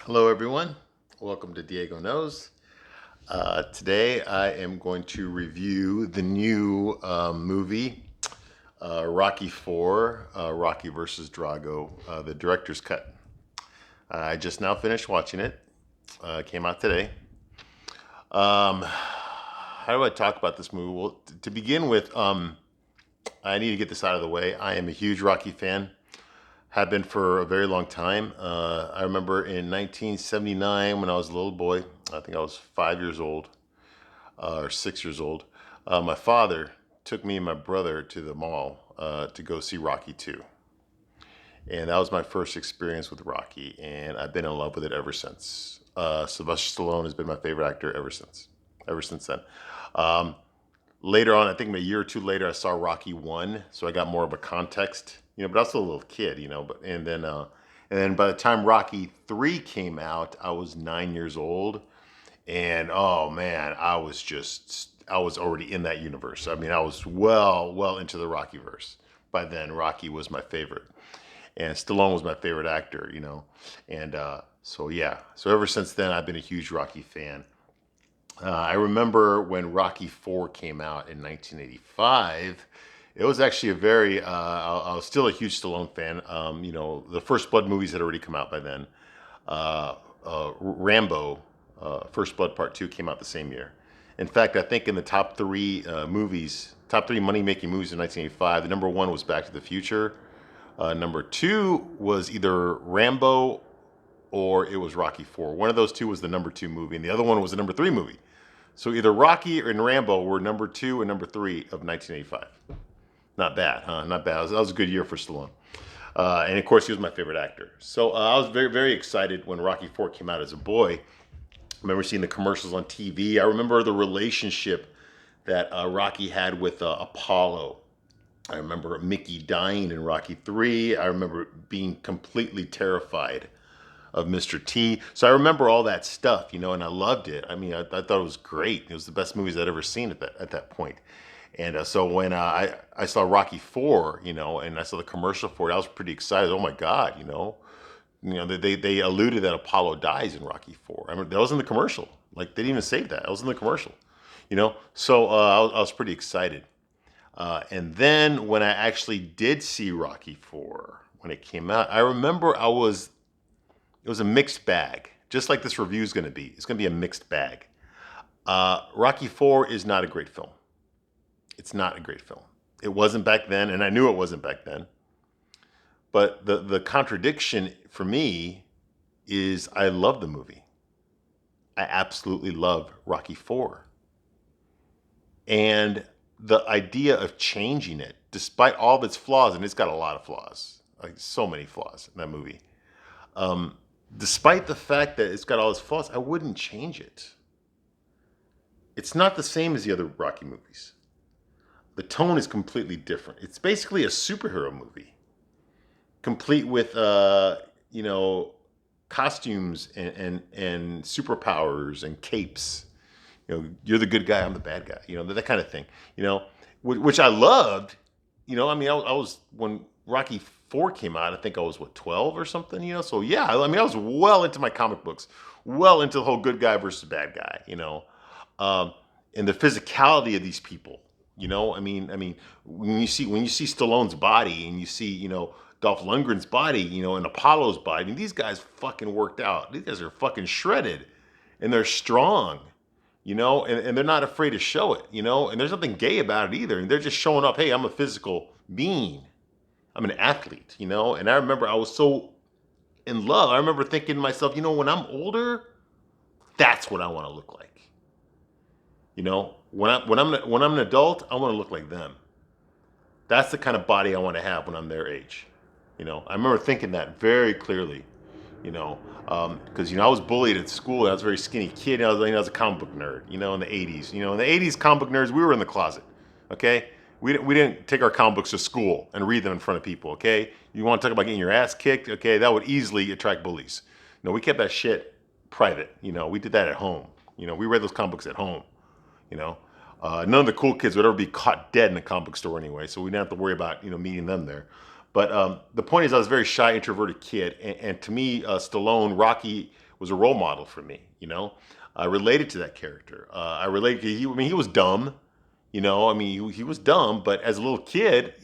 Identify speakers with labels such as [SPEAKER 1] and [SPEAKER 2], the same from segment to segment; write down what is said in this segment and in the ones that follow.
[SPEAKER 1] Hello, everyone. Welcome to Diego Knows. Today, I am going to review the new movie, Rocky 4, Rocky versus Drago, the director's cut. I just now finished watching it. Came out today. How do I talk about this movie? Well, to begin with, I need to get this out of the way. I am a huge Rocky fan. Have been for a very long time. I remember in 1979 when I was a little boy, I think I was 5 years old or 6 years old. My father took me and my brother to the mall to go see Rocky 2. And that was my first experience with Rocky, and I've been in love with it ever since. Sylvester Stallone has been my favorite actor ever since then. Um, Later on, I think a year or two later, I saw Rocky 1, so I got more of a context, but I was still a little kid, but and then by the time Rocky 3 came out, I was 9 years old, and oh man, I was already in that universe. I mean, I was well into the Rocky verse. By then, Rocky was my favorite, and Stallone was my favorite actor, and so yeah, so ever since then, I've been a huge Rocky fan. I remember when Rocky 4 came out in 1985. It was actually I was still a huge Stallone fan. The First Blood movies had already come out by then. Rambo, First Blood Part 2 came out the same year. In fact, I think in the top three money making movies in 1985, the number one was Back to the Future. Number two was either Rambo or it was Rocky 4. One of those two was the number two movie, and the other one was the number three movie. So either Rocky and Rambo were number two and number three of 1985. Not bad, huh? Not bad. That was a good year for Stallone. And of course, he was my favorite actor. So I was very excited when Rocky 4 came out as a boy. I remember seeing the commercials on TV. I remember the relationship that Rocky had with Apollo. I remember Mickey dying in Rocky 3. I remember being completely terrified of Mr. T. So I remember all that stuff, and I loved it. I mean, I thought it was great. It was the best movies I'd ever seen at that point. And so when I saw Rocky 4, and I saw the commercial for it, I was pretty excited. Oh my God, they alluded that Apollo dies in Rocky 4. I mean, that was in the commercial. Like they didn't even say that. That was in the commercial, So I was pretty excited. And then when I actually did see Rocky 4 when it came out, I remember it was a mixed bag, just like this review is going to be. It's going to be a mixed bag. Rocky 4 is not a great film. It's not a great film. It wasn't back then, and I knew it wasn't back then. But the contradiction for me is I love the movie. I absolutely love Rocky 4. And the idea of changing it, despite all of its flaws, and it's got a lot of flaws, like so many flaws in that movie. Despite the fact that it's got all its flaws, I wouldn't change it. It's not the same as the other Rocky movies. The tone is completely different. It's basically a superhero movie, complete with costumes and superpowers and capes. You're the good guy, I'm the bad guy. That kind of thing. Which I loved. I mean, I was when Rocky 4 came out. I think I was 12 or something. So yeah, I mean, I was well into my comic books, well into the whole good guy versus bad guy. And the physicality of these people. I mean, when you see Stallone's body and you see Dolph Lundgren's body, and Apollo's body, I mean, these guys fucking worked out. These guys are fucking shredded, and they're strong. And they're not afraid to show it, and there's nothing gay about it either. And they're just showing up, hey, I'm a physical being. I'm an athlete, and I remember I was so in love. I remember thinking to myself, when I'm older, that's what I want to look like. When I'm an adult, I want to look like them. That's the kind of body I want to have when I'm their age. I remember thinking that very clearly. Because I was bullied at school. I was a very skinny kid. I was a comic book nerd. In the '80s. In the '80s, comic book nerds, we were in the closet. Okay, we didn't take our comic books to school and read them in front of people. Okay, you want to talk about getting your ass kicked? Okay, that would easily attract bullies. We kept that shit private. We did that at home. We read those comic books at home. None of the cool kids would ever be caught dead in a comic book store anyway, so we didn't have to worry about meeting them there. But the point is, I was a very shy, introverted kid, and to me, Stallone, Rocky was a role model for me. I related to that character. I related to he was dumb. He was dumb, but as a little kid,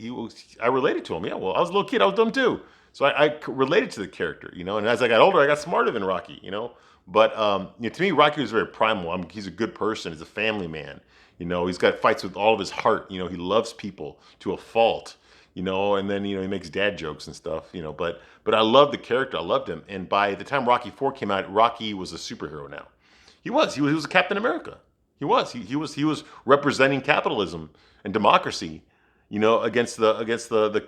[SPEAKER 1] I related to him. Yeah, well, I was a little kid, I was dumb too. So I related to the character, and as I got older, I got smarter than Rocky. But to me, Rocky was very primal. He's a good person. He's a family man. He's got fights with all of his heart. He loves people to a fault. And then he makes dad jokes and stuff. But I loved the character. I loved him. And by the time Rocky 4 came out, Rocky was a superhero now. He was a Captain America. He was representing capitalism and democracy, against the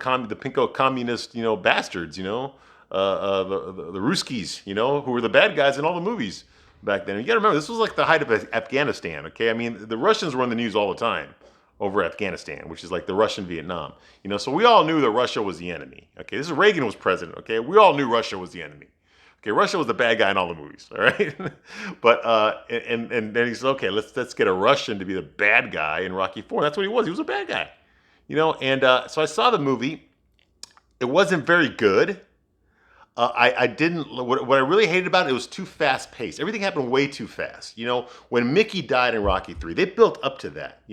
[SPEAKER 1] pinko communist, bastards, the Ruskies, who were the bad guys in all the movies back then. You got to remember, this was like the height of Afghanistan. Okay, the Russians were in the news all the time over Afghanistan, which is like the Russian Vietnam. So we all knew that Russia was the enemy. Okay, this is Reagan was president. Okay, we all knew Russia was the enemy. Okay, Russia was the bad guy in all the movies, all right? But and then he said, okay, let's get a Russian to be the bad guy in Rocky 4. That's what he was. He was a bad guy, And so I saw the movie. It wasn't very good. I didn't. What I really hated about it was too fast paced. Everything happened way too fast. When Mickey died in Rocky 3, they built up to that.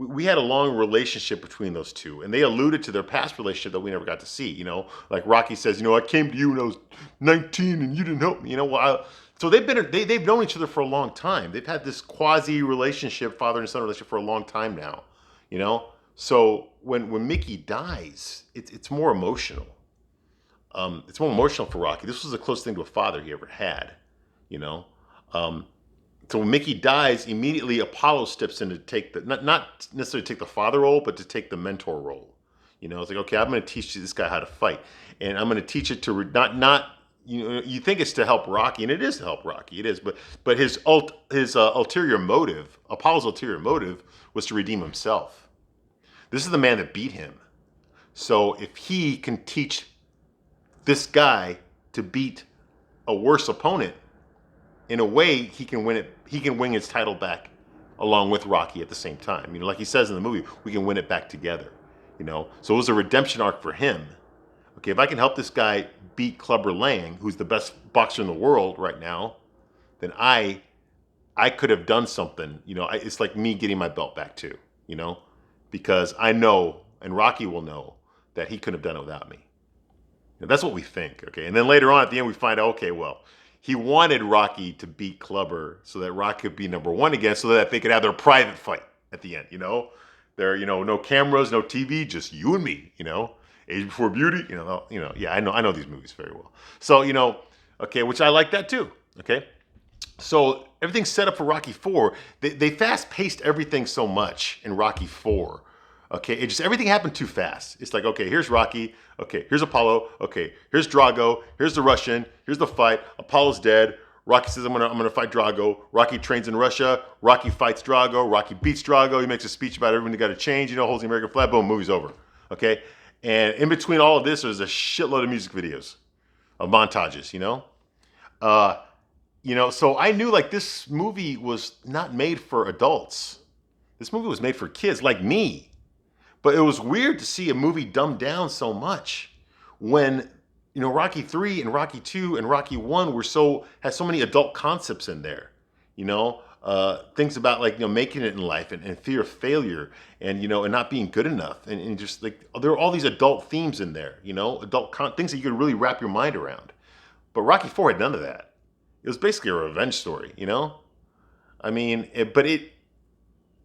[SPEAKER 1] We had a long relationship between those two, and they alluded to their past relationship that we never got to see. Like Rocky says, I came to you when I was 19 and you didn't help me. So they've known each other for a long time. They've had this quasi relationship, father and son relationship, for a long time now. So when Mickey dies, it's more emotional. It's more emotional for Rocky. This was the closest thing to a father he ever had. So when Mickey dies, immediately Apollo steps in to take not necessarily take the father role, but to take the mentor role. It's like, okay, I'm going to teach this guy how to fight, and I'm going to teach it to not you think it's to help Rocky, and it is to help Rocky. It is, but his ulterior motive, Apollo's ulterior motive, was to redeem himself. This is the man that beat him. So if he can teach this guy to beat a worse opponent, in a way, he can win it. He can win his title back along with Rocky at the same time. Like he says in the movie, we can win it back together. So it was a redemption arc for him. Okay, if I can help this guy beat Clubber Lang, who's the best boxer in the world right now, then I could have done something. It's like me getting my belt back too. Because I know, and Rocky will know, that he couldn't have done it without me. That's what we think. Okay, and then later on at the end we find out, okay, well, he wanted Rocky to beat Clubber so that Rocky could be number one again, so that they could have their private fight at the end. There, no cameras, no TV, just you and me. Age Before Beauty. Yeah, I know these movies very well. So okay, which I like that too. Okay, so everything's set up for Rocky 4. They fast paced everything so much in Rocky 4. Okay, everything happened too fast. It's like, okay, here's Rocky. Okay, here's Apollo. Okay, here's Drago. Here's the Russian. Here's the fight. Apollo's dead. Rocky says, I'm gonna fight Drago. Rocky trains in Russia. Rocky fights Drago. Rocky beats Drago. He makes a speech about everyone got to change. Holds the American flag. Boom, movie's over. Okay, and in between all of this, there's a shitload of music videos, of montages. So I knew like this movie was not made for adults. This movie was made for kids like me. But it was weird to see a movie dumbed down so much when, Rocky 3 and Rocky 2 and Rocky 1 had so many adult concepts in there. Things about like, making it in life and fear of failure and, and not being good enough. And just like, there are all these adult themes in there, things that you could really wrap your mind around. But Rocky 4 had none of that. It was basically a revenge story,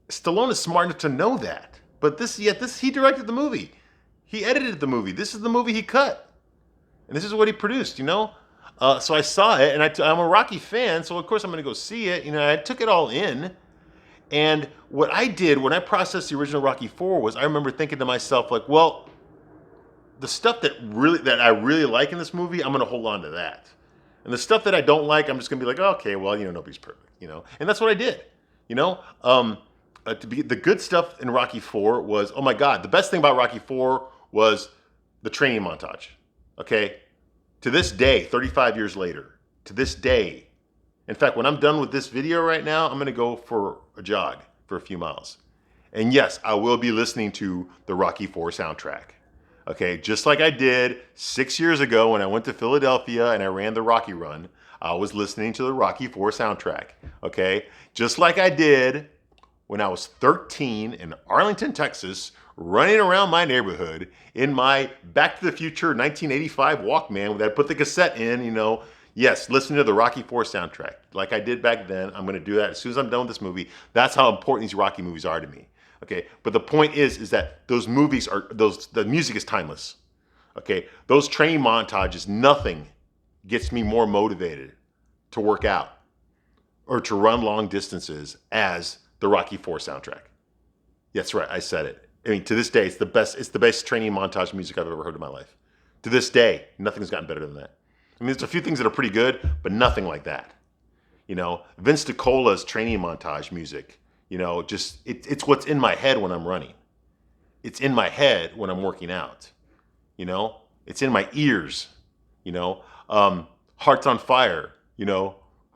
[SPEAKER 1] Stallone is smart enough to know that. But he directed the movie. He edited the movie. This is the movie he cut. And this is what he produced, So I saw it, and I'm a Rocky fan, so of course I'm going to go see it. I took it all in. And what I did when I processed the original Rocky 4 was I remember thinking to myself, like, well, the stuff that I really like in this movie, I'm going to hold on to that. And the stuff that I don't like, I'm just going to be like, okay, well, nobody's perfect, And that's what I did, the good stuff in Rocky 4 was, oh my God, the best thing about Rocky 4 was the training montage. Okay? To this day, 35 years later, to this day, in fact, when I'm done with this video right now, I'm going to go for a jog for a few miles. And yes, I will be listening to the Rocky 4 soundtrack. Okay, just like I did 6 years ago when I went to Philadelphia and I ran the Rocky Run. I was listening to the Rocky 4 soundtrack. Okay, just like I did when I was 13 in Arlington, Texas, running around my neighborhood in my Back to the Future 1985 Walkman that I put the cassette in, yes, listening to the Rocky 4 soundtrack. Like I did back then, I'm going to do that as soon as I'm done with this movie. That's how important these Rocky movies are to me. Okay, but the point is that those movies the music is timeless. Okay, those training montages, nothing gets me more motivated to work out or to run long distances as the Rocky 4 soundtrack. That's right, I said it. I mean, to this day, it's the best training montage music I've ever heard in my life. To this day, nothing's gotten better than that. I mean, there's a few things that are pretty good, but nothing like that. Vince DiCola's training montage music, it's what's in my head when I'm running. It's in my head when I'm working out. It's in my ears. Hearts on Fire.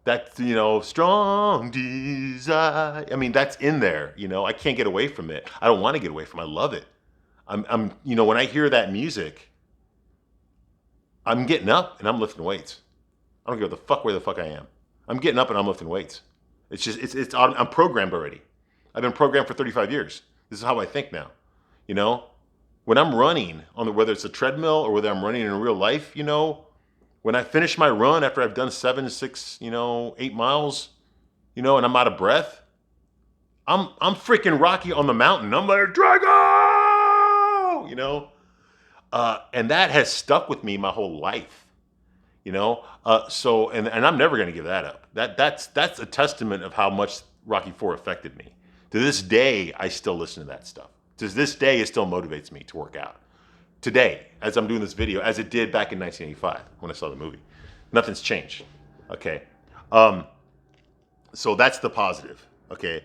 [SPEAKER 1] That's strong desire. I mean, that's in there. I can't get away from it. I don't want to get away from it. I love it. When I hear that music, I'm getting up and I'm lifting weights. I don't give a fuck where the fuck I am. I'm getting up and I'm lifting weights. It's just I'm programmed already. I've been programmed for 35 years. This is how I think now. When I'm running whether it's a treadmill or whether I'm running in real life, when I finish my run after I've done 7, 6, 8 miles, and I'm out of breath, I'm freaking Rocky on the mountain. I'm like, Drago! And that has stuck with me my whole life. So I'm never going to give that up. That's a testament of how much Rocky 4 affected me. To this day, I still listen to that stuff. To this day, it still motivates me to work out. Today, as I'm doing this video, as it did back in 1985 when I saw the movie. Nothing's changed. Okay. So that's the positive. Okay.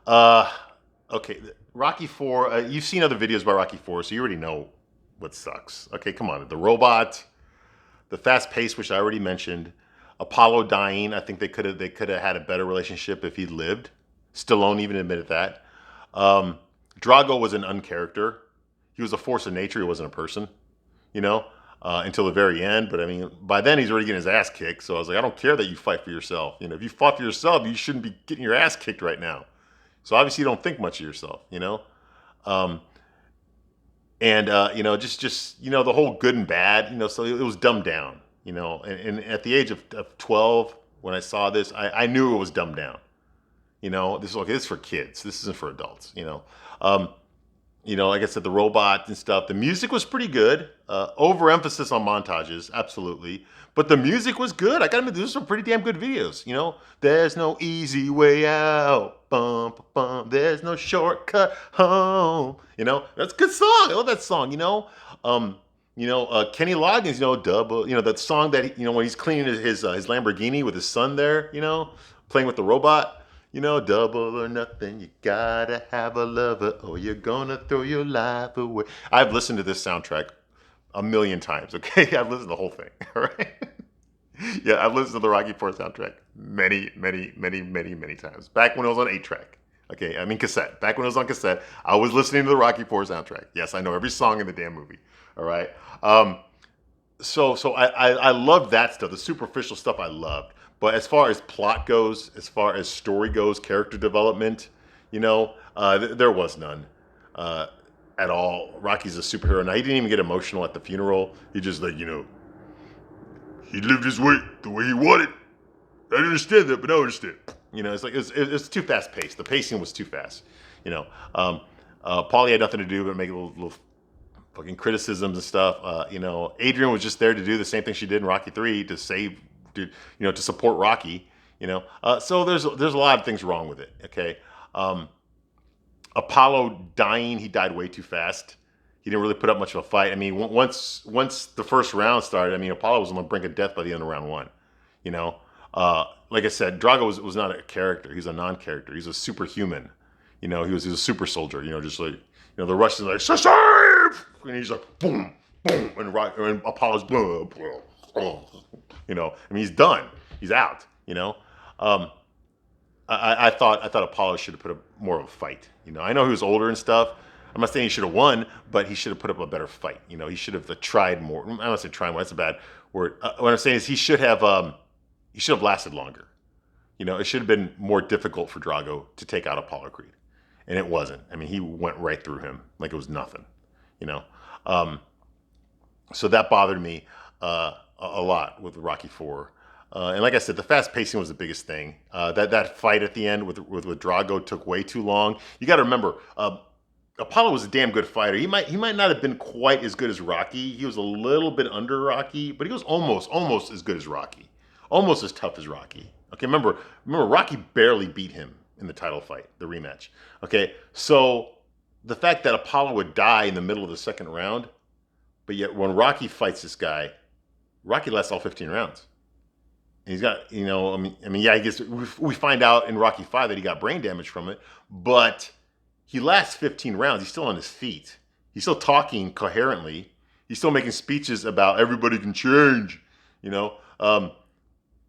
[SPEAKER 1] Okay. Rocky 4, you've seen other videos about Rocky 4, so you already know what sucks. Okay, come on. The robot, the fast pace, which I already mentioned, Apollo dying. I think they could have had a better relationship if he'd lived. Stallone even admitted that. Drago was an uncharacter. He was a force of nature. He wasn't a person, until the very end. But I mean, by then he's already getting his ass kicked. So I was like, I don't care that you fight for yourself. If you fought for yourself, you shouldn't be getting your ass kicked right now. So obviously you don't think much of yourself, just the whole good and bad, so it was dumbed down, and at the age of 12, when I saw this, I knew it was dumbed down. This is for kids. This isn't for adults, like I said, the robot and stuff. The music was pretty good. Overemphasis on montages, absolutely. But the music was good. I gotta admit, these are some pretty damn good videos. There's no easy way out. Bum, bum, bum. There's no shortcut home. That's a good song. I love that song. Kenny Loggins. Double. That song that when he's cleaning his Lamborghini with his son there. Playing with the robot. Double or nothing, you gotta have a lover or you're gonna throw your life away. I've listened to this soundtrack a million times, okay? I've listened to the whole thing, all right? Yeah, I've listened to the Rocky 4 soundtrack many, many, many, many, many times. Back when it was on 8-track, okay? I mean cassette. Back when it was on cassette, I was listening to the Rocky 4 soundtrack. Yes, I know every song in the damn movie, all right? So I loved that stuff, the superficial stuff I loved. But as far as plot goes, as far as story goes, character development, there was none at all. Rocky's a superhero. Now, he didn't even get emotional at the funeral. He just he lived his way the way he wanted. I didn't understand that, but now I understand. It's too fast paced. The pacing was too fast. Paulie had nothing to do but make little fucking criticisms and stuff. Adrian was just there to do the same thing she did in Rocky 3 to save. To support Rocky, so there's a lot of things wrong with it. Okay, Apollo dying, he died way too fast. He didn't really put up much of a fight. I mean, once the first round started, I mean, Apollo was on the brink of death by the end of round 1. Like I said, Drago was not a character. He's a non-character. He's a superhuman. He was a super soldier. Just like the Russians are like save, and he's like boom, boom, and Apollo's boom, boom. He's done. He's out. I thought Apollo should have put up more of a fight. I know he was older and stuff, I'm not saying he should have won, but he should have put up a better fight. You know, he should have tried more. I don't say try more. That's a bad word. What I'm saying is he should have lasted longer. You know, it should have been more difficult for Drago to take out Apollo Creed, and it wasn't. I mean, he went right through him like it was nothing. You know, so that bothered me a lot with Rocky Four. And like I said, the fast pacing was the biggest thing. That fight at the end with Drago took way too long. You got to remember, Apollo was a damn good fighter. He might not have been quite as good as Rocky. He was a little bit under Rocky, but he was almost as good as Rocky, almost as tough as Rocky. Okay, remember, Rocky barely beat him in the title fight, the rematch. Okay, so the fact that Apollo would die in the middle of the second round, but yet when Rocky fights this guy, Rocky lasts all 15 rounds. And he's got, you know, I mean, yeah, I guess we find out in Rocky 5 that he got brain damage from it, but he lasts 15 rounds. He's still on his feet. He's still talking coherently. He's still making speeches about everybody can change, you know.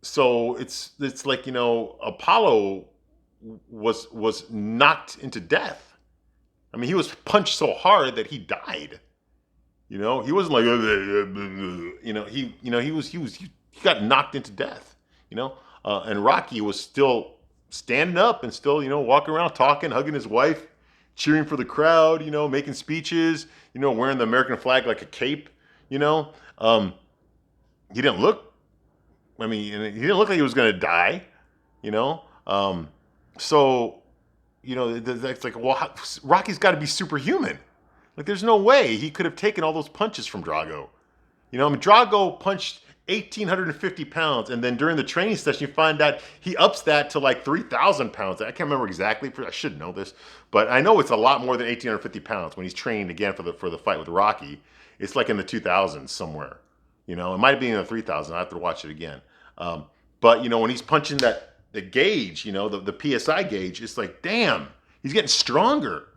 [SPEAKER 1] So it's like, you know, Apollo was knocked into death. I mean, he was punched so hard that he died. You know, he wasn't like, he got knocked into death. You know, and Rocky was still standing up and still, you know, walking around, talking, hugging his wife, cheering for the crowd. You know, making speeches. You know, wearing the American flag like a cape. You know, he didn't look. I mean, he didn't look like he was going to die. You know, so you know, that's like, well, Rocky's got to be superhuman. Like, there's no way he could have taken all those punches from Drago. You know, I mean, Drago punched 1,850 pounds, and then during the training session, you find out he ups that to like 3,000 pounds. I can't remember exactly. I should know this, but I know it's a lot more than 1,850 pounds when he's training again for the fight with Rocky. It's like in the 2,000s somewhere. You know, it might be in the 3,000. I have to watch it again. But you know, when he's punching the gauge, you know, the PSI gauge, it's like, damn, he's getting stronger.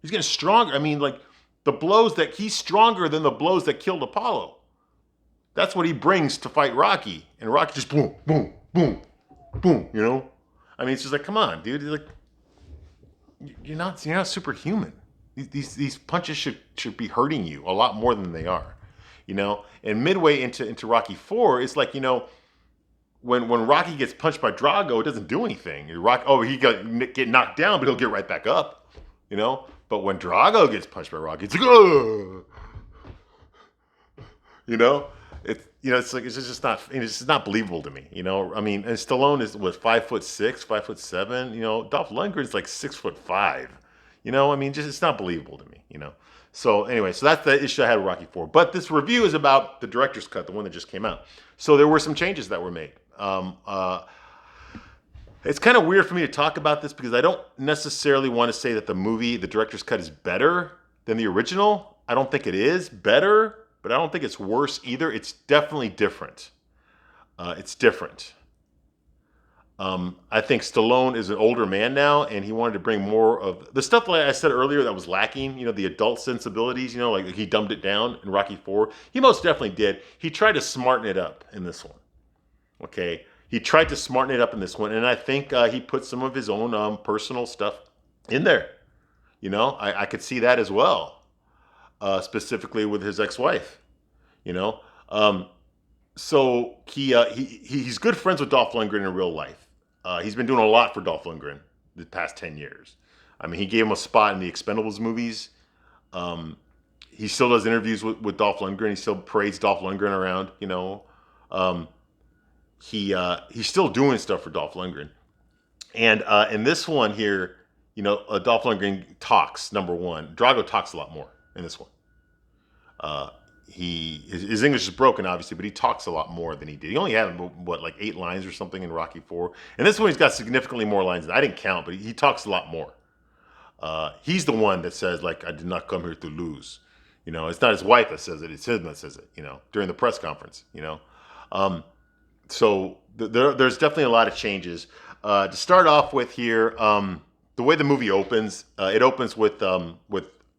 [SPEAKER 1] He's getting stronger. I mean, like, the blows that he's stronger than the blows that killed Apollo. That's what he brings to fight Rocky. And Rocky just boom, boom, boom, boom, you know? I mean, it's just like, come on, dude. Like, you're not superhuman. These punches should be hurting you a lot more than they are. You know? And midway into Rocky 4, it's like, you know, when Rocky gets punched by Drago, it doesn't do anything. He get knocked down, but he'll get right back up. You know? But when Drago gets punched by Rocky, it's like, oh, you know, it's like, it's just not believable to me. You know, I mean, and Stallone is what, 5'6", 5'7". You know, Dolph Lundgren's like 6'5". You know, I mean, just it's not believable to me. You know, so anyway, so that's the issue I had with Rocky 4. But this review is about the director's cut, the one that just came out. So there were some changes that were made. It's kind of weird for me to talk about this because I don't necessarily want to say that the director's cut, is better than the original. I don't think it is better, but I don't think it's worse either. It's definitely different. It's different. I think Stallone is an older man now, and he wanted to bring more of the stuff like I said earlier that was lacking, you know, the adult sensibilities, you know, like he dumbed it down in Rocky 4. He most definitely did. He tried to smarten it up in this one. Okay? He tried to smarten it up in this one, and I think he put some of his own personal stuff in there. You know, I could see that as well, specifically with his ex-wife. You know, so he's good friends with Dolph Lundgren in real life. He's been doing a lot for Dolph Lundgren the past 10 years. I mean, he gave him a spot in the Expendables movies. He still does interviews with Dolph Lundgren. He still parades Dolph Lundgren around. You know. He's still doing stuff for Dolph Lundgren. And in this one here, you know, Dolph Lundgren talks, number one. Drago talks a lot more in this one. His English is broken, obviously, but he talks a lot more than he did. He only had, what, like 8 lines or something in Rocky 4. And this one, he's got significantly more lines. I didn't count, but he talks a lot more. He's the one that says, like, I did not come here to lose. You know, it's not his wife that says it. It's him that says it, you know, during the press conference, you know. So there's definitely a lot of changes. To start off with here, the way the movie opens, it opens with a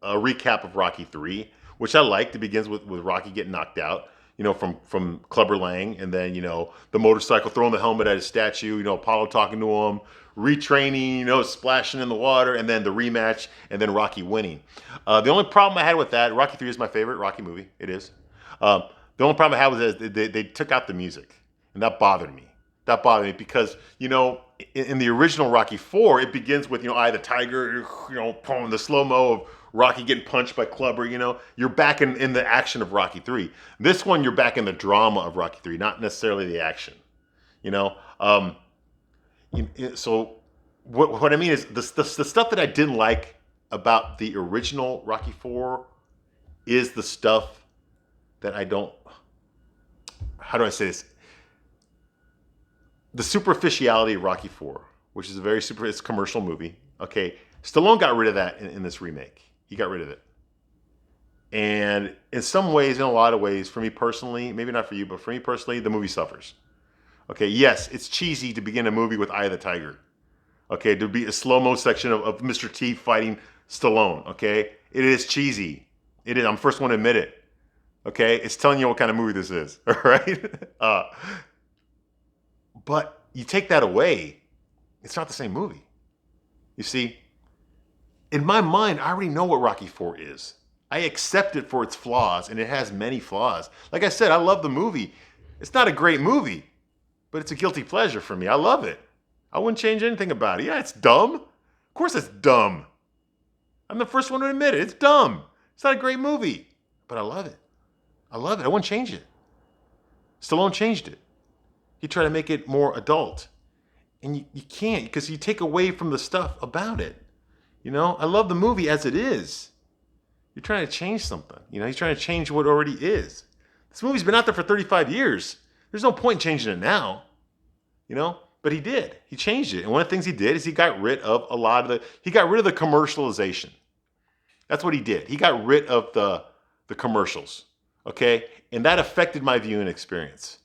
[SPEAKER 1] recap of Rocky 3, which I liked. It begins with Rocky getting knocked out, you know, from Clubber Lang, and then, you know, the motorcycle throwing the helmet at his statue, you know, Apollo talking to him, retraining, splashing in the water, and then the rematch, and then Rocky winning. The only problem I had with that, Rocky 3 is my favorite Rocky movie. It is. The only problem I had was that they took out the music, and that bothered me. That bothered me because, in the original Rocky 4, it begins with, Eye of the Tiger, the slow-mo of Rocky getting punched by Clubber, You're back in the action of Rocky 3. This one, you're back in the drama of Rocky 3, not necessarily the action, So what I mean is the stuff that I didn't like about the original Rocky 4 is the stuff that I don't, how do I say this? The superficiality of Rocky 4, which is a very it's a commercial movie. Okay, Stallone got rid of that in this remake. He got rid of it. And in some ways, in a lot of ways, for me personally, maybe not for you, but for me personally, the movie suffers. Okay, yes, it's cheesy to begin a movie with Eye of the Tiger. Okay, there'd be a slow-mo section of Mr. T fighting Stallone. Okay, it is cheesy. It is. I'm the first one to admit it. Okay, it's telling you what kind of movie this is. All right, but you take that away, it's not the same movie. You see, in my mind, I already know what Rocky 4 is. I accept it for its flaws, and it has many flaws. Like I said, I love the movie. It's not a great movie, but it's a guilty pleasure for me. I love it. I wouldn't change anything about it. Yeah, it's dumb. Of course it's dumb. I'm the first one to admit it. It's dumb. It's not a great movie, but I love it. I love it. I wouldn't change it. Stallone changed it. He tried to make it more adult. And you can't, because you take away from the stuff about it. I love the movie as it is. You're trying to change something. He's trying to change what already is. This movie's been out there for 35 years. There's no point in changing it now. But he did. He changed it. And one of the things he did is he got rid of the commercialization. That's what he did. He got rid of the commercials. Okay? And that affected my viewing experience.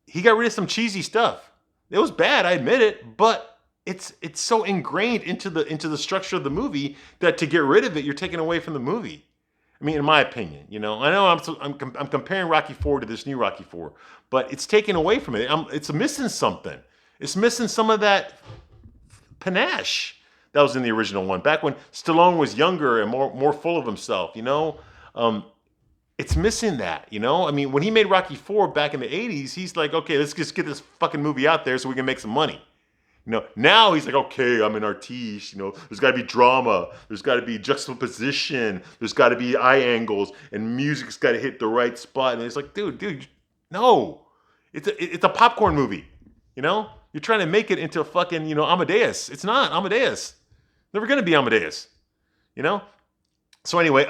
[SPEAKER 1] He got rid of some cheesy stuff. It was bad, I admit it, but it's so ingrained into the structure of the movie that to get rid of it, you're taking away from the movie. I mean, in my opinion, I know I'm comparing Rocky 4 to this new Rocky 4, but it's taken away from it. It's missing something. It's missing some of that panache that was in the original one. Back when Stallone was younger and more full of himself, it's missing that, I mean, when he made Rocky 4 back in the 80s, he's like, okay, let's just get this fucking movie out there so we can make some money. Now he's like, okay, I'm an artiste, there's got to be drama, there's got to be juxtaposition, there's got to be eye angles, and music's got to hit the right spot. And it's like, dude, no. It's a popcorn movie, You're trying to make it into a fucking, Amadeus. It's not Amadeus. Never going to be Amadeus, So anyway,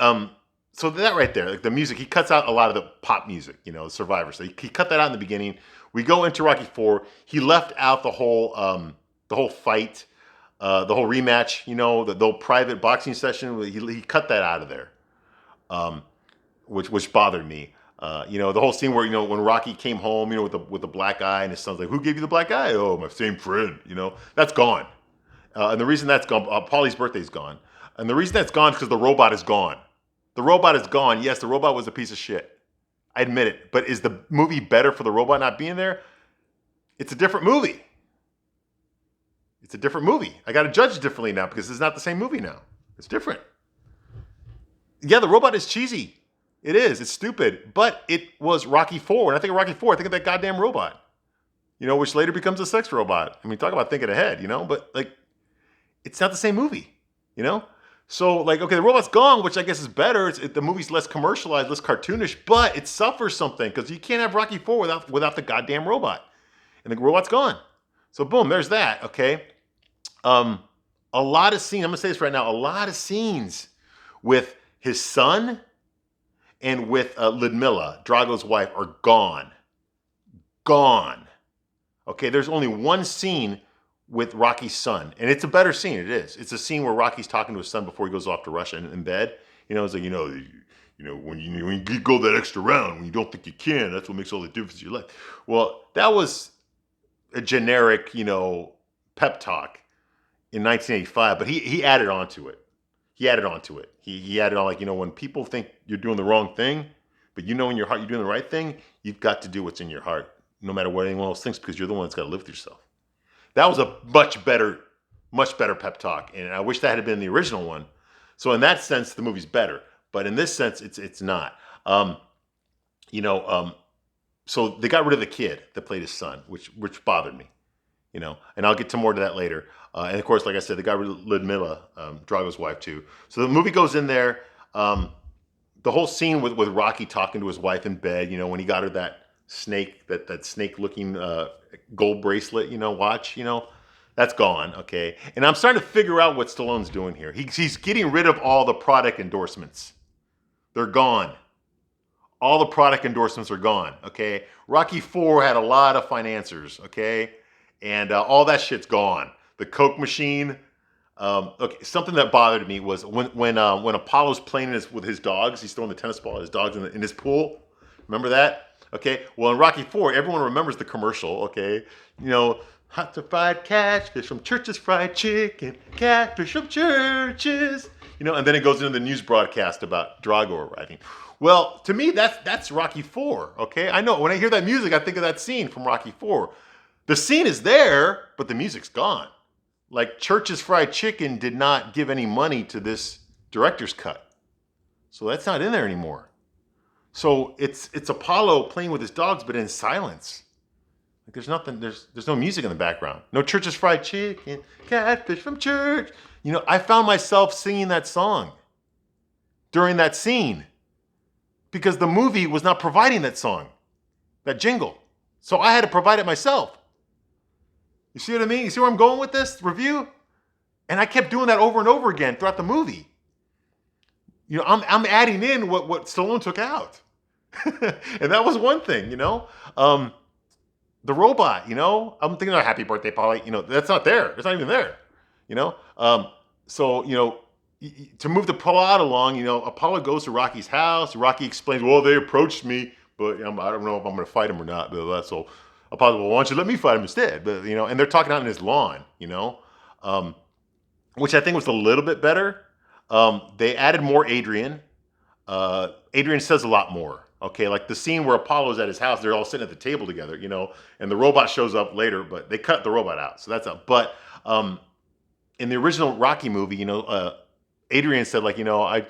[SPEAKER 1] so that right there, like the music, he cuts out a lot of the pop music, the Survivor. So he cut that out in the beginning. We go into Rocky 4. He left out the whole fight, the whole rematch, the private boxing session. He cut that out of there, which bothered me. The whole scene where when Rocky came home, with the black eye, and his son's like, "Who gave you the black eye?" "Oh, my same friend." That's gone. And the reason that's gone, Paulie's birthday's gone, and the reason that's gone is because the robot is gone. The robot is gone. Yes, the robot was a piece of shit. I admit it. But is the movie better for the robot not being there? It's a different movie. It's a different movie. I got to judge differently now because it's not the same movie now. It's different. Yeah, the robot is cheesy. It is. It's stupid. But it was Rocky 4. When I think of Rocky 4, I think of that goddamn robot. Which later becomes a sex robot. I mean, talk about thinking ahead, But, it's not the same movie, So, okay, the robot's gone, which I guess is better. The movie's less commercialized, less cartoonish, but it suffers something because you can't have Rocky 4 without the goddamn robot. And the robot's gone. So, boom, there's that, okay? A lot of scenes, I'm going to say this right now, a lot of scenes with his son and with Ludmilla, Drago's wife, are gone. Gone. Okay, there's only one scene with Rocky's son, and it's a better scene. It is. It's a scene where Rocky's talking to his son before he goes off to Russia in bed. It's like when you go that extra round when you don't think you can, that's what makes all the difference in your life. Well, that was a generic pep talk in 1985, but he added on to it. He added on to it. He added on when people think you're doing the wrong thing, but in your heart you're doing the right thing. You've got to do what's in your heart, no matter what anyone else thinks, because you're the one that's got to live with yourself. That was a much better pep talk, and I wish that had been the original one. So in that sense, the movie's better, but in this sense, it's not. Um, you know, so they got rid of the kid that played his son, which bothered me. And I'll get to more to that later. And of course, like I said, they got rid of Ludmilla, Drago's wife too. So the movie goes in there. The whole scene with Rocky talking to his wife in bed, when he got her that snake, that snake looking gold bracelet, watch, that's gone. Okay. And I'm starting to figure out what Stallone's doing here. He's getting rid of all the product endorsements. They're gone. All the product endorsements are gone. Okay. Rocky 4 had a lot of financiers. Okay. And all that shit's gone. The Coke machine. Okay, something that bothered me was when Apollo's playing with his dogs. He's throwing the tennis ball at his dogs in his pool. Remember that? Okay. Well, in Rocky 4, everyone remembers the commercial. Okay. Hot to fried catfish from Church's Fried Chicken, catfish from Church's. And then it goes into the news broadcast about Drago arriving. Well, to me, that's Rocky 4. Okay. I know when I hear that music, I think of that scene from Rocky 4. The scene is there, but the music's gone. Like Church's Fried Chicken did not give any money to this director's cut. So that's not in there anymore. So it's Apollo playing with his dogs, but in silence. Like there's nothing, there's no music in the background. No Church's Fried Chicken, catfish from Church. I found myself singing that song during that scene because the movie was not providing that song, that jingle. So I had to provide it myself. You see what I mean? You see where I'm going with this review? And I kept doing that over and over again throughout the movie. I'm adding in what Stallone took out. And that was one thing, the robot, I'm thinking of Happy Birthday, Polly, that's not there. It's not even there, So, to move the plot along, Apollo goes to Rocky's house. Rocky explains, well, they approached me, but I don't know if I'm going to fight him or not. So Apollo, well, why don't you let me fight him instead? But, and they're talking out in his lawn, which I think was a little bit better. They added more Adrian. Adrian says a lot more. Okay, like the scene where Apollo's at his house, they're all sitting at the table together, and the robot shows up later, but they cut the robot out. So that's up. But in the original Rocky movie, Adrian said, like, aren't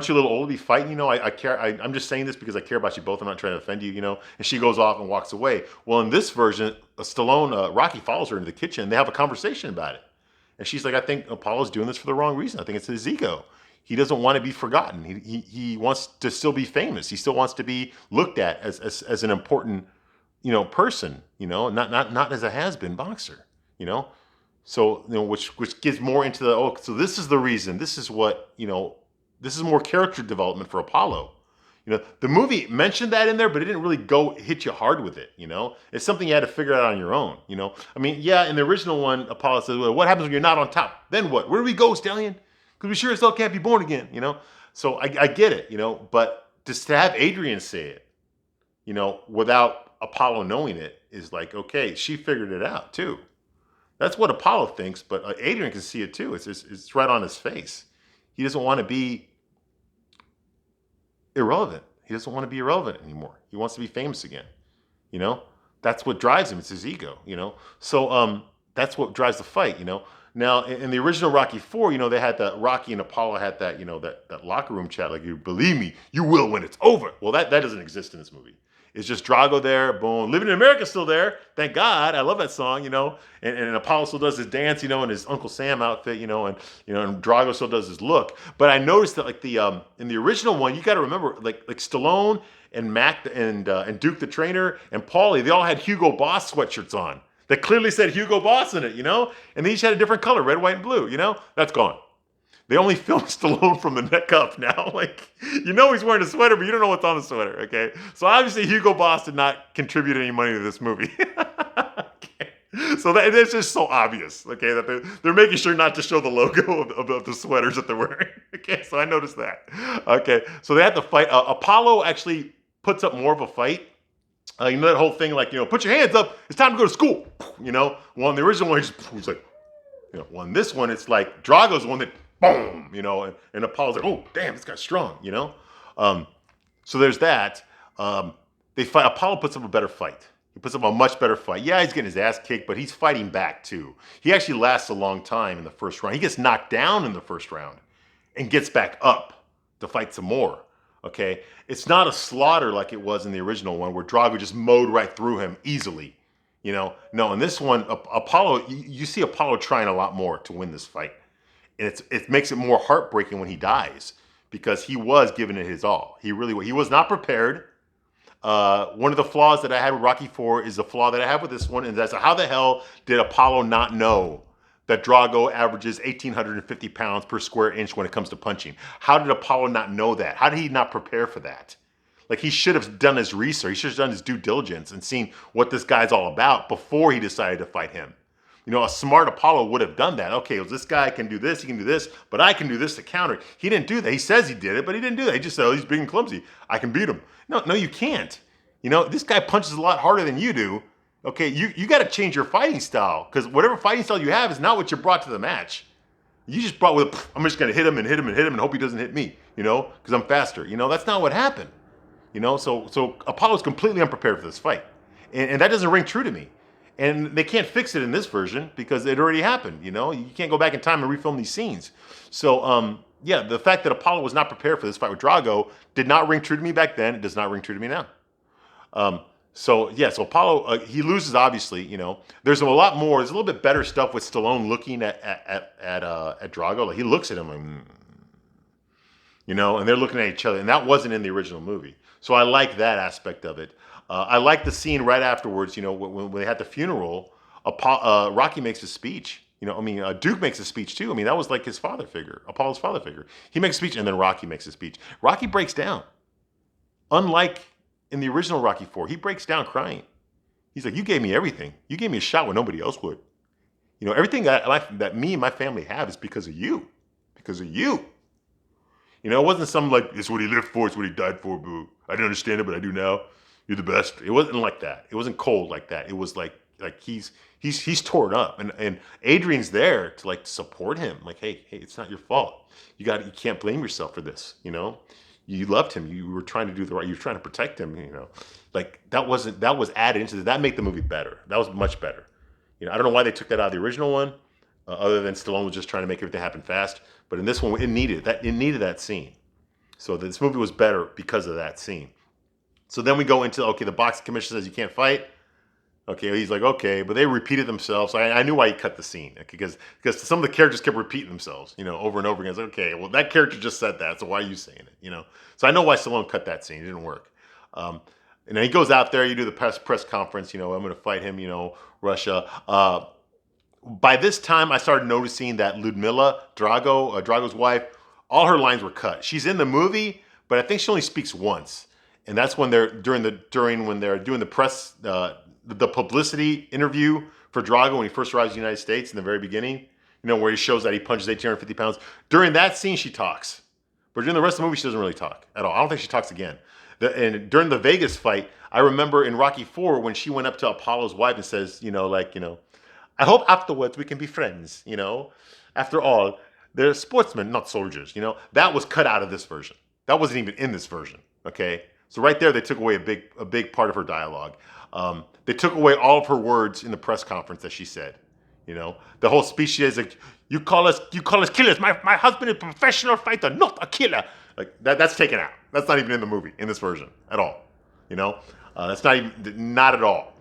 [SPEAKER 1] you a little old to be fighting? I care. I'm just saying this because I care about you both. I'm not trying to offend you, And she goes off and walks away. Well, in this version, Stallone, Rocky follows her into the kitchen. They have a conversation about it. And she's like, I think Apollo's doing this for the wrong reason. I think it's his ego. He doesn't want to be forgotten. He wants to still be famous. He still wants to be looked at as an important, person, not as a has-been boxer, So, which gives more into so this is the reason. This is what, this is more character development for Apollo. The movie mentioned that in there, but it didn't really go hit you hard with it, It's something you had to figure out on your own, I mean, yeah, in the original one, Apollo says, well, what happens when you're not on top? Then what? Where do we go, Stallion? Because we sure as hell can't be born again, So I get it, but just to have Adrian say it, without Apollo knowing it is like, okay, she figured it out too. That's what Apollo thinks, but Adrian can see it too. It's right on his face. He doesn't want to be irrelevant. He doesn't want to be irrelevant anymore. He wants to be famous again. That's what drives him. It's his ego. So that's what drives the fight. Now in the original Rocky 4, they had that Rocky and Apollo had that that locker room chat. Like, you believe me, you will when it's over. Well, that doesn't exist in this movie. It's just Drago there, boom. Living in America still there. Thank God. I love that song, And Apollo still does his dance, in his Uncle Sam outfit, and Drago still does his look. But I noticed that, like, in the original one, you got to remember, like Stallone and Mac and Duke the Trainer and Paulie, they all had Hugo Boss sweatshirts on that clearly said Hugo Boss in it, And they each had a different color, red, white, and blue, That's gone. They only film Stallone from the neck up now. Like, he's wearing a sweater, but you don't know what's on the sweater, okay? So obviously Hugo Boss did not contribute any money to this movie. Okay. So it's just so obvious, okay, that they're making sure not to show the logo of the sweaters that they're wearing. Okay, so I noticed that. Okay, so they had to fight. Apollo actually puts up more of a fight. That whole thing, like, put your hands up, it's time to go to school. Well, in the original one, he's like, well, in this one, it's like Drago's the one that, boom, and Apollo's like, oh, damn, this guy's strong, So there's that. They fight. Apollo puts up a better fight. He puts up a much better fight. Yeah, he's getting his ass kicked, but he's fighting back too. He actually lasts a long time in the first round. He gets knocked down in the first round and gets back up to fight some more. Okay, it's not a slaughter like it was in the original one where Drago just mowed right through him easily. No, in this one, Apollo, you see Apollo trying a lot more to win this fight. And it makes it more heartbreaking when he dies because he was giving it his all. He really he was not prepared. One of the flaws that I had with Rocky IV is the flaw that I have with this one, and that's how the hell did Apollo not know that Drago averages 1,850 pounds per square inch when it comes to punching? How did Apollo not know that? How did he not prepare for that? Like, he should have done his research. He should have done his due diligence and seen what this guy's all about before he decided to fight him. A smart Apollo would have done that. Okay, well, this guy can do this, he can do this, but I can do this to counter. He didn't do that. He says he did it, but he didn't do that. He just said, oh, he's big and clumsy. I can beat him. No, you can't. This guy punches a lot harder than you do. Okay, you got to change your fighting style because whatever fighting style you have is not what you brought to the match. You just brought with, I'm just going to hit him and hit him and hit him and hope he doesn't hit me, because I'm faster. That's not what happened. So Apollo's completely unprepared for this fight. And that doesn't ring true to me. And they can't fix it in this version because it already happened. You can't go back in time and refilm these scenes. So, yeah, the fact that Apollo was not prepared for this fight with Drago did not ring true to me back then. It does not ring true to me now. So Apollo, he loses, obviously. There's a lot more. There's a little bit better stuff with Stallone looking at Drago. Like, he looks at him like, and they're looking at each other. And that wasn't in the original movie. So I like that aspect of it. I like the scene right afterwards, when they had the funeral, Rocky makes a speech. Duke makes a speech too. That was like his father figure, Apollo's father figure. He makes a speech and then Rocky makes a speech. Rocky breaks down. Unlike in the original Rocky IV, he breaks down crying. He's like, you gave me everything. You gave me a shot when nobody else would. Everything that me and my family have is because of you. Because of you. It wasn't something like, it's what he lived for, it's what he died for, boo. I didn't understand it, but I do now. You're the best. It wasn't like that. It wasn't cold like that. It was like he's torn up, and Adrian's there to support him. Like, hey, it's not your fault. You can't blame yourself for this. You loved him. You were trying to do the right. You were trying to protect him. That was added into that made the movie better. That was much better. I don't know why they took that out of the original one, other than Stallone was just trying to make everything happen fast. But in this one, it needed that scene. So this movie was better because of that scene. So then we go into, okay, the boxing commission says you can't fight. Okay, he's like, okay, but they repeated themselves. So I knew why he cut the scene because some of the characters kept repeating themselves, over and over again. It's like, okay, well, that character just said that, so why are you saying it, So I know why Stallone cut that scene. It didn't work. And then he goes out there, you do the press conference, I'm going to fight him, Russia. By this time, I started noticing that Ludmilla, Drago's wife, all her lines were cut. She's in the movie, but I think she only speaks once. And that's when they're when they're doing the press, the publicity interview for Drago when he first arrives in the United States in the very beginning, where he shows that he punches 1,850 pounds. During that scene, she talks. But during the rest of the movie, she doesn't really talk at all. I don't think she talks again. And during the Vegas fight, I remember in Rocky IV when she went up to Apollo's wife and says, I hope afterwards we can be friends, After all, they're sportsmen, not soldiers, That was cut out of this version. That wasn't even in this version, okay? So right there, they took away a big part of her dialogue. They took away all of her words in the press conference that she said. The whole speech she is like, you call us killers. My husband is a professional fighter, not a killer. Like that's taken out. That's not even in the movie in this version at all. That's not at all.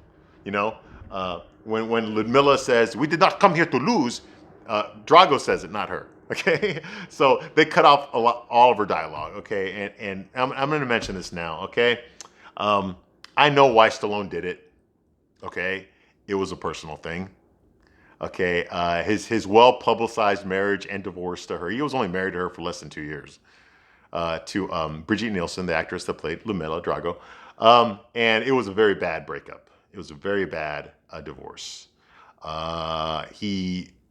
[SPEAKER 1] When Ludmilla says we did not come here to lose, Drago says it, not her. Okay, so they cut off all of her dialogue. Okay, and I'm going to mention this now. Okay, I know why Stallone did it. Okay, it was a personal thing. Okay, his well publicized marriage and divorce to her. He was only married to her for less than 2 years. To Brigitte Nielsen, the actress that played Ludmilla Drago, and it was a very bad breakup. It was a very bad divorce.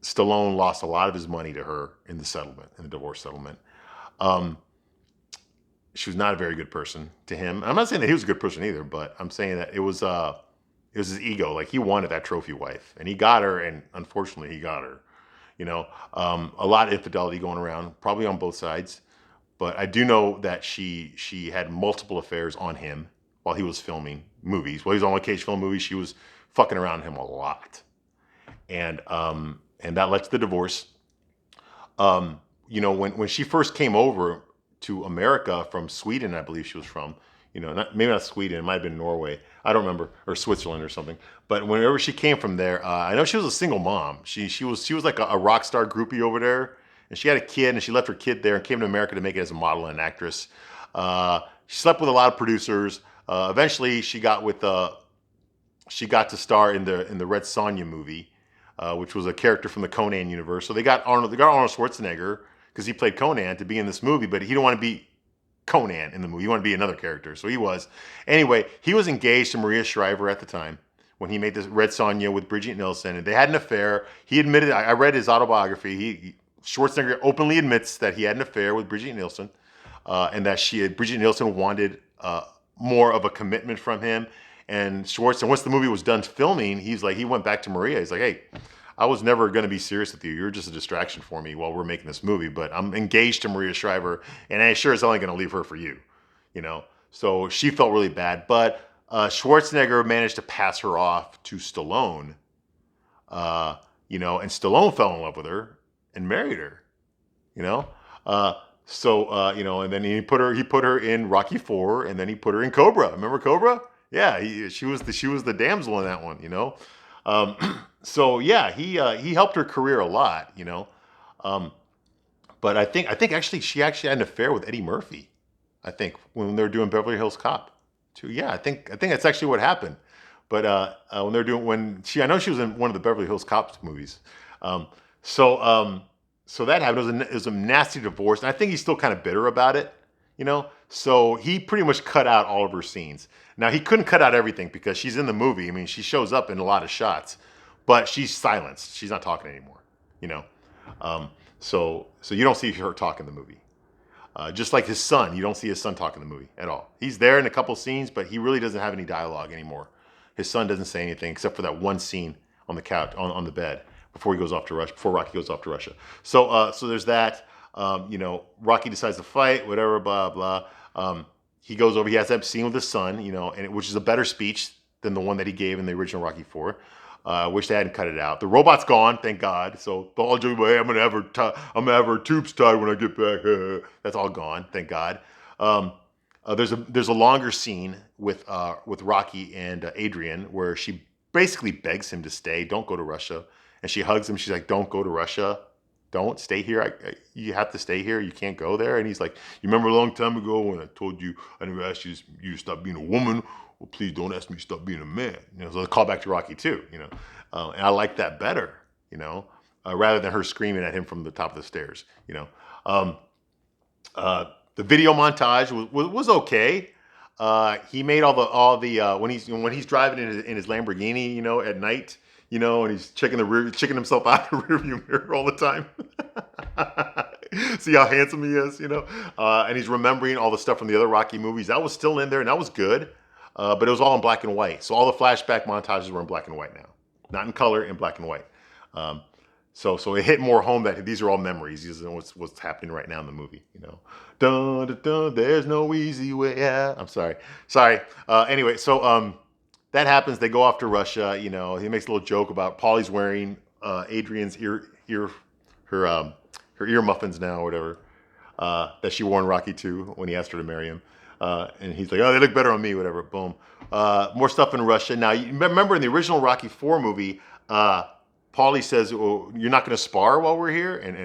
[SPEAKER 1] Stallone lost a lot of his money to her in the divorce settlement. She was not a very good person to him. I'm not saying that he was a good person either, but I'm saying that it was his ego. Like, he wanted that trophy wife, and he got her, and unfortunately he got her. A lot of infidelity going around, probably on both sides. But I do know that she had multiple affairs on him while he was filming movies. While he was on location filming movies, she was fucking around him a lot. And that led to the divorce. When she first came over to America from Sweden, I believe she was from, maybe not Sweden, it might have been Norway, I don't remember, or Switzerland or something. But whenever she came from there, I know she was a single mom. She was like a rock star groupie over there, and she had a kid, and she left her kid there and came to America to make it as a model and an actress. She slept with a lot of producers. Eventually, she got to star in the Red Sonja movie, which was a character from the Conan universe. So they got Arnold Schwarzenegger, because he played Conan, to be in this movie, but he didn't want to be Conan in the movie. He wanted to be another character, so he was. Anyway, he was engaged to Maria Shriver at the time when he made this Red Sonja with Brigitte Nielsen, and they had an affair. He admitted, I read his autobiography, Schwarzenegger openly admits that he had an affair with Brigitte Nielsen, and that Brigitte Nielsen wanted more of a commitment from him. And once the movie was done filming, he went back to Maria. He's like, hey, I was never going to be serious with you. You're just a distraction for me while we're making this movie. But I'm engaged to Maria Shriver, and I sure as hell ain't going to leave her for you. So she felt really bad. But Schwarzenegger managed to pass her off to Stallone. And Stallone fell in love with her and married her. And then he put her in Rocky IV, and then he put her in Cobra. Remember Cobra? Yeah, she was the damsel in that one. He helped her career a lot. But I think actually she had an affair with Eddie Murphy. I think when they were doing Beverly Hills Cop, too. Yeah, I think that's actually what happened. But when they're doing I know she was in one of the Beverly Hills Cop movies. So that happened. It was a nasty divorce, and I think he's still kind of bitter about it. So he pretty much cut out all of her scenes. Now, he couldn't cut out everything because she's in the movie. I mean, she shows up in a lot of shots, but she's silenced. She's not talking anymore. So you don't see her talk in the movie. Just like his son, you don't see his son talk in the movie at all. He's there in a couple scenes, but he really doesn't have any dialogue anymore. His son doesn't say anything except for that one scene on the couch, on the bed, before he goes off to Russia. Before Rocky goes off to Russia. So there's that. Rocky decides to fight, whatever, blah blah. He goes over. He has that scene with his son, which is a better speech than the one that he gave in the original Rocky IV. Wish they hadn't cut it out. The robot's gone, thank God. So the whole joke, hey, I'm gonna have her tubes tied when I get back. That's all gone, thank God. There's a longer scene with Rocky and Adrian where she basically begs him to stay. Don't go to Russia. And she hugs him. She's like, don't go to Russia. Don't stay here. You have to stay here. You can't go there. And he's like, you remember a long time ago when I told you I never asked you to stop being a woman? Well, please don't ask me to stop being a man. So a call back to Rocky too. And I like that better. Rather than her screaming at him from the top of the stairs. The video montage was okay. He made all the when he's driving in his Lamborghini, at night. And he's checking himself out in the rearview mirror all the time. See how handsome he is, and he's remembering all the stuff from the other Rocky movies. That was still in there, and that was good, but it was all in black and white. So all the flashback montages were in black and white now, not in color, in black and white. So it hit more home that these are all memories. These are what's happening right now in the movie. Dun, dun, dun, there's no easy way out. I'm sorry. Anyway, so that happens. They go off to Russia. He makes a little joke about Paulie's wearing Adrian's her ear muffins now, or whatever, that she wore in Rocky II when he asked her to marry him. And he's like, oh, they look better on me, whatever. Boom. More stuff in Russia. Now, you remember in the original Rocky IV movie, Paulie says, oh, you're not going to spar while we're here? And